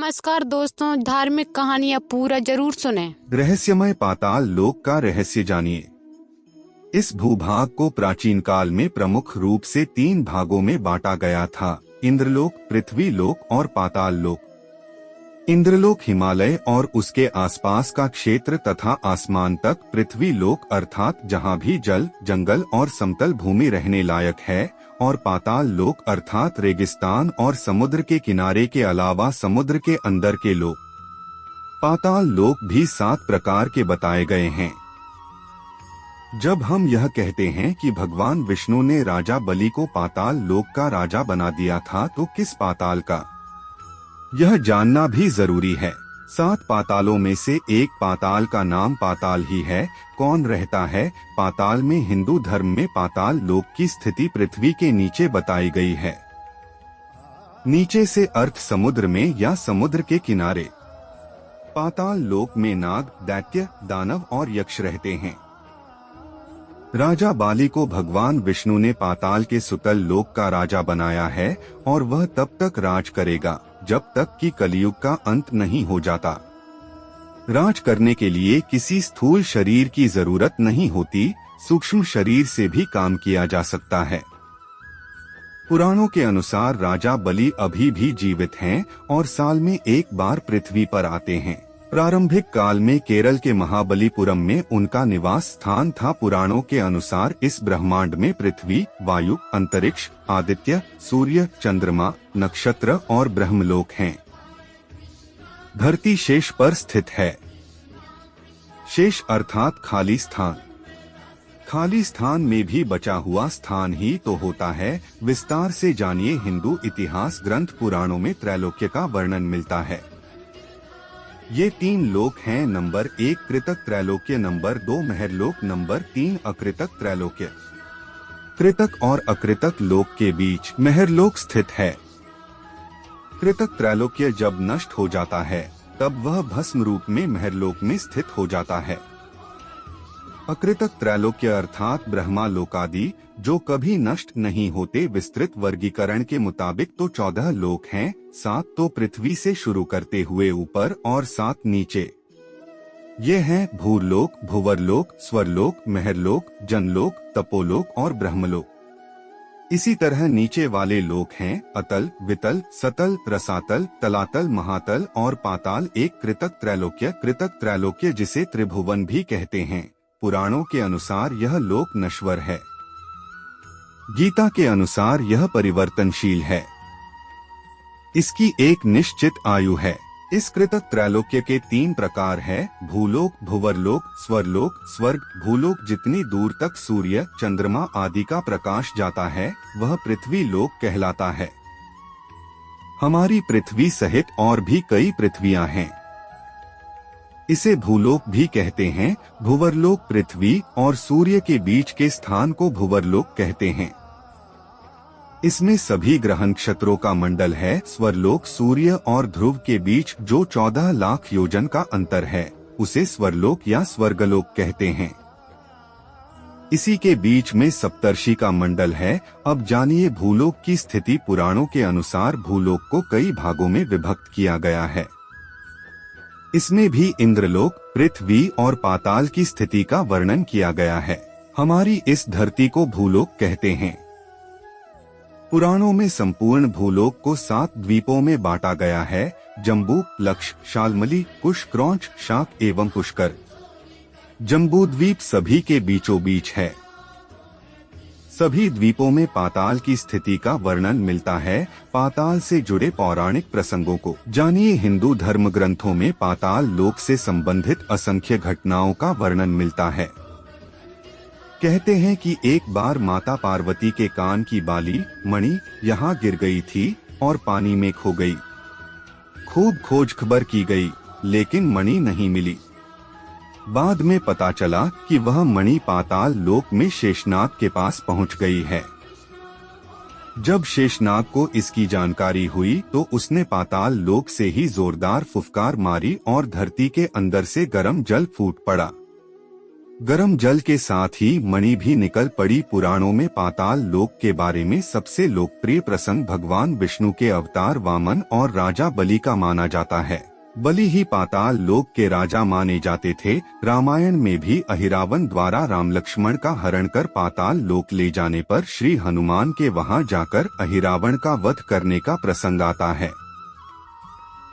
नमस्कार दोस्तों, धार्मिक कहानियाँ पूरा जरूर सुने। रहस्यमय पाताल लोक का रहस्य जानिए। इस भूभाग को प्राचीन काल में प्रमुख रूप से 3 भागों में बांटा गया था: इंद्रलोक, पृथ्वी लोक और पाताल लोक। इंद्रलोक हिमालय और उसके आसपास का क्षेत्र तथा आसमान तक, पृथ्वी लोक अर्थात जहाँ भी जल, जंगल और समतल भूमि रहने लायक है, और पाताल लोक अर्थात रेगिस्तान और समुद्र के किनारे के अलावा समुद्र के अंदर के लोक। पाताल लोक भी 7 प्रकार के बताए गए हैं। जब हम यह कहते हैं कि भगवान विष्णु ने राजा बलि को पाताल लोक का राजा बना दिया था, तो किस पाताल का, यह जानना भी जरूरी है। 7 पातालों में से एक पाताल का नाम पाताल ही है। कौन रहता है पाताल में? हिंदू धर्म में पाताल लोक की स्थिति पृथ्वी के नीचे बताई गई है। नीचे से अर्थ समुद्र में या समुद्र के किनारे। पाताल लोक में नाग, दैत्य, दानव और यक्ष रहते हैं। राजा बाली को भगवान विष्णु ने पाताल के सुतल लोक का राजा बनाया है, और वह तब तक राज करेगा जब तक कि कलयुग का अंत नहीं हो जाता। राज करने के लिए किसी स्थूल शरीर की जरूरत नहीं होती, सूक्ष्म शरीर से भी काम किया जा सकता है। पुराणों के अनुसार राजा बलि अभी भी जीवित हैं और साल में एक बार पृथ्वी पर आते हैं। प्रारंभिक काल में केरल के महाबलीपुरम में उनका निवास स्थान था। पुराणों के अनुसार इस ब्रह्मांड में पृथ्वी, वायु, अंतरिक्ष, आदित्य, सूर्य, चंद्रमा, नक्षत्र और ब्रह्मलोक हैं। धरती शेष पर स्थित है। शेष अर्थात खाली स्थान। खाली स्थान में भी बचा हुआ स्थान ही तो होता है। विस्तार से जानिए। हिंदू इतिहास ग्रंथ पुराणों में त्रैलोक्य का वर्णन मिलता है। ये 3 लोक हैं: नंबर 1 कृतक त्रैलोक्य, नंबर 2 महरलोक, नंबर 3 अकृतक त्रैलोक्य। कृतक और अकृतक लोक के बीच महरलोक स्थित है। कृतक त्रैलोक्य जब नष्ट हो जाता है तब वह भस्म रूप में महरलोक में स्थित हो जाता है। अकृतक त्रैलोक्य अर्थात ब्रह्मा लोकादि, जो कभी नष्ट नहीं होते। विस्तृत वर्गीकरण के मुताबिक तो 14 लोक हैं। 7 तो पृथ्वी से शुरू करते हुए ऊपर और 7 नीचे। ये हैं भूरलोक, भुवरलोक, स्वरलोक, महरलोक, जनलोक, तपोलोक और ब्रह्मलोक। इसी तरह नीचे वाले लोक हैं अतल, वितल, सतल, रसातल, तलातल, महातल और पाताल। एक कृतक त्रैलोक्य। कृतक त्रैलोक्य जिसे त्रिभुवन भी कहते हैं, पुराणों के अनुसार यह लोक नश्वर है। गीता के अनुसार यह परिवर्तनशील है। इसकी एक निश्चित आयु है। इस कृतक त्रैलोक्य के 3 प्रकार है: भूलोक, भुवरलोक, स्वरलोक। स्वर्ग, भूलोक जितनी दूर तक सूर्य, चंद्रमा आदि का प्रकाश जाता है वह पृथ्वी लोक कहलाता है। हमारी पृथ्वी सहित और भी कई पृथ्वियां हैं। इसे भूलोक भी कहते हैं। भुवरलोक पृथ्वी और सूर्य के बीच के स्थान को भुवरलोक कहते हैं। इसमें सभी ग्रह नक्षत्रों का मंडल है। स्वरलोक सूर्य और ध्रुव के बीच जो 14 लाख योजन का अंतर है उसे स्वरलोक या स्वर्गलोक कहते हैं। इसी के बीच में सप्तर्षि का मंडल है। अब जानिए भूलोक की स्थिति। पुराणों के अनुसार भूलोक को कई भागों में विभक्त किया गया है। इसमें भी इंद्रलोक, पृथ्वी और पाताल की स्थिति का वर्णन किया गया है। हमारी इस धरती को भूलोक कहते हैं। पुराणों में संपूर्ण भूलोक को 7 द्वीपों में बांटा गया है: जम्बू, लक्ष, शाल्मली, कुश, क्रौंच, शाक एवं पुष्कर। जम्बू द्वीप सभी के बीचों बीच है। सभी द्वीपों में पाताल की स्थिति का वर्णन मिलता है। पाताल से जुड़े पौराणिक प्रसंगों को जानिए। हिंदू धर्म ग्रंथों में पाताल लोक से संबंधित असंख्य घटनाओं का वर्णन मिलता है। कहते हैं कि एक बार माता पार्वती के कान की बाली, मणि, यहाँ गिर गई थी और पानी में खो गई। खूब खोज खबर की गई लेकिन मणि नहीं मिली। बाद में पता चला कि वह मणि पाताल लोक में शेषनाग के पास पहुंच गई है। जब शेषनाग को इसकी जानकारी हुई तो उसने पाताल लोक से ही जोरदार फुफकार मारी और धरती के अंदर से गर्म जल फूट पड़ा। गर्म जल के साथ ही मणि भी निकल पड़ी। पुराणों में पाताल लोक के बारे में सबसे लोकप्रिय प्रसंग भगवान विष्णु के अवतार वामन और राजा बलि का माना जाता है। बलि ही पाताल लोक के राजा माने जाते थे। रामायण में भी अहिरावण द्वारा राम लक्ष्मण का हरण कर पाताल लोक ले जाने पर श्री हनुमान के वहां जाकर अहिरावण का वध करने का प्रसंग आता है।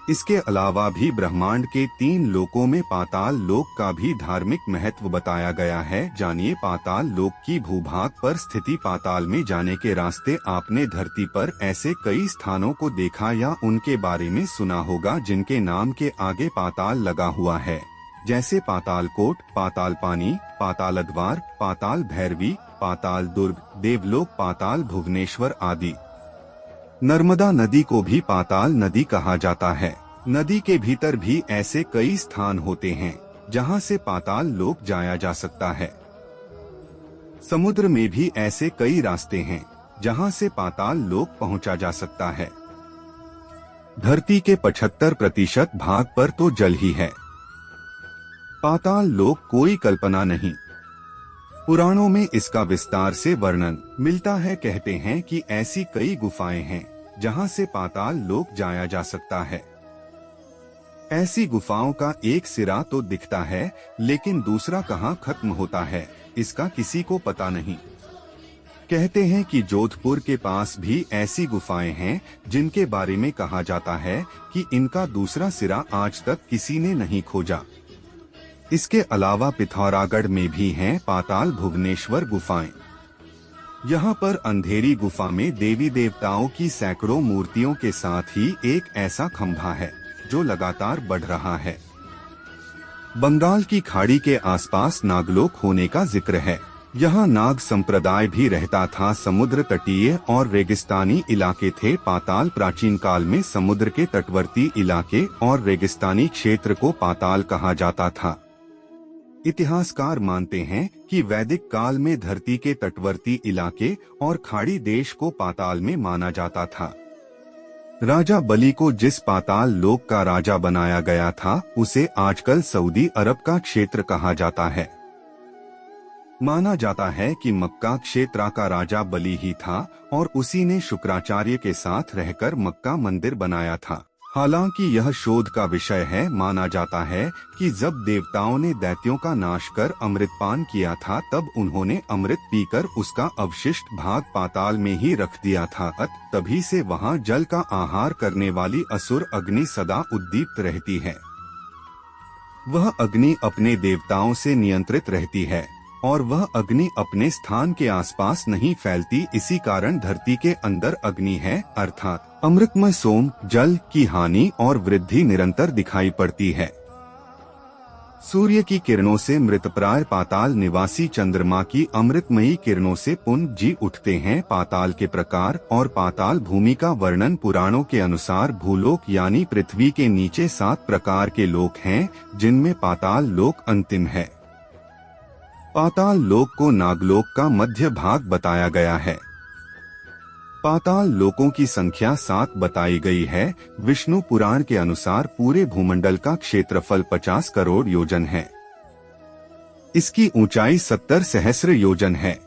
इसके अलावा भी ब्रह्मांड के 3 लोकों में पाताल लोक का भी धार्मिक महत्व बताया गया है। जानिए पाताल लोक की भूभाग पर स्थिति। पाताल में जाने के रास्ते। आपने धरती पर ऐसे कई स्थानों को देखा या उनके बारे में सुना होगा जिनके नाम के आगे पाताल लगा हुआ है, जैसे पाताल कोट, पाताल पानी, पाताल द्वार, पाताल भैरवी, पाताल दुर्ग, देवलोक, पाताल भुवनेश्वर आदि। नर्मदा नदी को भी पाताल नदी कहा जाता है। नदी के भीतर भी ऐसे कई स्थान होते हैं जहां से पाताल लोक जाया जा सकता है। समुद्र में भी ऐसे कई रास्ते हैं जहां से पाताल लोक पहुंचा जा सकता है। धरती के 75% भाग पर तो जल ही है। पाताल लोक कोई कल्पना नहीं। पुराणों में इसका विस्तार से वर्णन मिलता है। कहते हैं कि ऐसी कई गुफाएं हैं जहां से पाताल लोक जाया जा सकता है। ऐसी गुफाओं का एक सिरा तो दिखता है, लेकिन दूसरा कहां खत्म होता है इसका किसी को पता नहीं। कहते हैं कि जोधपुर के पास भी ऐसी गुफाएं हैं जिनके बारे में कहा जाता है कि इनका दूसरा सिरा आज तक किसी ने नहीं खोजा। इसके अलावा पिथौरागढ़ में भी हैं पाताल भुवनेश्वर गुफाएं। यहाँ पर अंधेरी गुफा में देवी देवताओं की सैकड़ों मूर्तियों के साथ ही एक ऐसा खंभा है जो लगातार बढ़ रहा है। बंगाल की खाड़ी के आसपास नागलोक होने का जिक्र है। यहाँ नाग संप्रदाय भी रहता था। समुद्र तटीय और रेगिस्तानी इलाके थे। पाताल प्राचीन काल में समुद्र के तटवर्ती इलाके और रेगिस्तानी क्षेत्र को पाताल कहा जाता था। इतिहासकार मानते हैं कि वैदिक काल में धरती के तटवर्ती इलाके और खाड़ी देश को पाताल में माना जाता था। राजा बलि को जिस पाताल लोक का राजा बनाया गया था उसे आजकल सऊदी अरब का क्षेत्र कहा जाता है। माना जाता है कि मक्का क्षेत्र का राजा बलि ही था और उसी ने शुक्राचार्य के साथ रहकर मक्का मंदिर बनाया था। हालांकि यह शोध का विषय है। माना जाता है कि जब देवताओं ने दैत्यों का नाश कर अमृतपान किया था तब उन्होंने अमृत पीकर उसका अवशिष्ट भाग पाताल में ही रख दिया था। तभी से वहां जल का आहार करने वाली असुर अग्नि सदा उद्दीप्त रहती है। वह अग्नि अपने देवताओं से नियंत्रित रहती है और वह अग्नि अपने स्थान के आसपास नहीं फैलती। इसी कारण धरती के अंदर अग्नि है अर्थात अमृतमय सोम जल की हानि और वृद्धि निरंतर दिखाई पड़ती है। सूर्य की किरणों से मृतप्राय पाताल निवासी चंद्रमा की अमृतमयी किरणों से पुनः जी उठते हैं। पाताल के प्रकार और पाताल भूमि का वर्णन पुराणों के अनुसार भूलोक यानी पृथ्वी के नीचे 7 प्रकार के लोक हैं, जिनमें पाताल लोक अंतिम है। पाताल लोक को नागलोक का मध्य भाग बताया गया है। पाताल लोकों की संख्या 7 बताई गई है। विष्णु पुराण के अनुसार पूरे भूमंडल का क्षेत्रफल 50 करोड़ योजन है। इसकी ऊंचाई 70 सहस्र योजन है।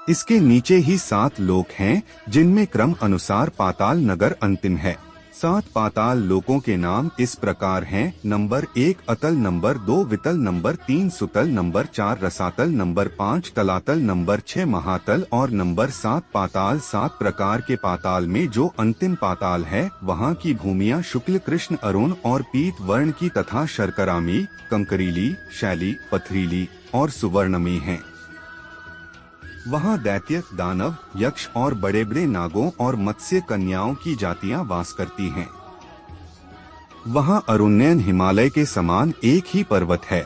इसके नीचे ही 7 लोक हैं, जिनमें क्रम अनुसार पाताल नगर अंतिम है। 7 पाताल लोकों के नाम इस प्रकार हैं। नंबर 1 अतल, नंबर 2 वितल, नंबर 3 सुतल, नंबर 4 रसातल, नंबर 5 तलातल, नंबर 6 महातल और नंबर 7 पाताल। 7 प्रकार के पाताल में जो अंतिम पाताल है वहाँ की भूमियाँ शुक्ल, कृष्ण, अरुण और पीत वर्ण की तथा शर्करामी, कंकरीली, शैली, पथरीली और सुवर्णमी हैं। वहाँ दैत्य, दानव, यक्ष और बड़े बड़े नागों और मत्स्य कन्याओं की जातियां वास करती हैं। वहाँ अरुण्यन हिमालय के समान एक ही पर्वत है।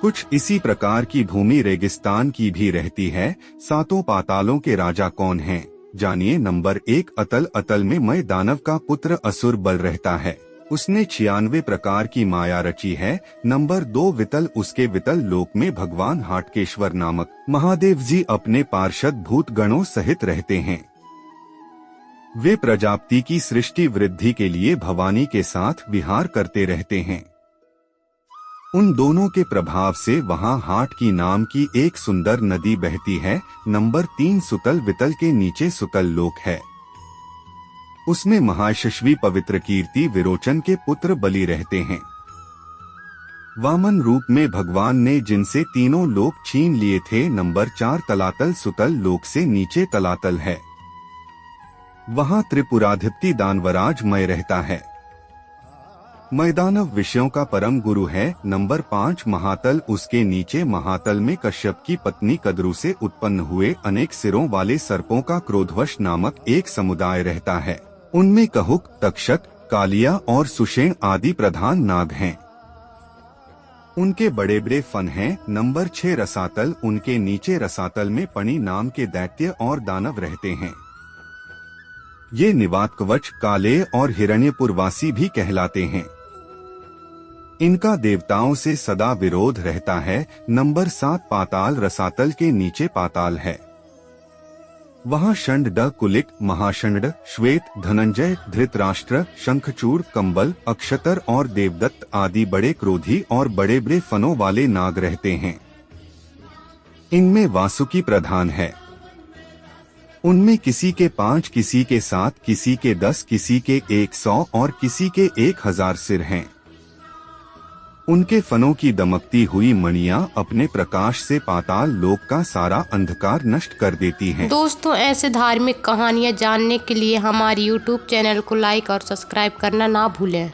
कुछ इसी प्रकार की भूमि रेगिस्तान की भी रहती है। 7 पातालों के राजा कौन हैं? जानिए। नंबर 1 अतल। अतल में मय दानव का पुत्र असुर बल रहता है। उसने 96 प्रकार की माया रची है। नंबर 2 वितल। उसके वितल लोक में भगवान हाटकेश्वर नामक महादेव जी अपने पार्षद भूत गणों सहित रहते हैं। वे प्रजापति की सृष्टि वृद्धि के लिए भवानी के साथ विहार करते रहते हैं। उन दोनों के प्रभाव से वहाँ हाट की नाम की एक सुंदर नदी बहती है। नंबर 3 सुतल वितल के नीचे सुतल लोक है। उसमें महायशस्वी पवित्र कीर्ति विरोचन के पुत्र बलि रहते हैं। वामन रूप में भगवान ने जिनसे तीनों लोक छीन लिए थे। नंबर 4 तलातल सुतल लोक से नीचे तलातल है। वहाँ त्रिपुराधिपति दानवराज मय रहता है। मैदानव विषयों का परम गुरु है। नंबर 5 महातल, उसके नीचे महातल में कश्यप की पत्नी कद्रु से उत्पन्न हुए अनेक सिरों वाले सर्पों का क्रोधवश नामक एक समुदाय रहता है। उनमें कहुक, तक्षक, कालिया और सुषेण आदि प्रधान नाग हैं। उनके बड़े बड़े फन हैं। नंबर 6 रसातल, उनके नीचे रसातल में पणि नाम के दैत्य और दानव रहते हैं। ये निवातकवच, काले और हिरण्यपुरवासी भी कहलाते हैं। इनका देवताओं से सदा विरोध रहता है। नंबर 7 पाताल, रसातल के नीचे पाताल है। वहाँ षंड, कुलिक, महाषंड, श्वेत, धनंजय, धृतराष्ट्र, शंखचूड़, कंबल, अक्षतर और देवदत्त आदि बड़े क्रोधी और बड़े बड़े फनों वाले नाग रहते हैं। इनमें वासुकी प्रधान है। उनमें किसी के 5, किसी के 7, किसी के 10, किसी के 100 और किसी के 1000 सिर हैं। उनके फनों की दमकती हुई मणियां अपने प्रकाश से पाताल लोक का सारा अंधकार नष्ट कर देती हैं। दोस्तों, ऐसे धार्मिक कहानियाँ जानने के लिए हमारे YouTube चैनल को लाइक और सब्सक्राइब करना ना भूलें।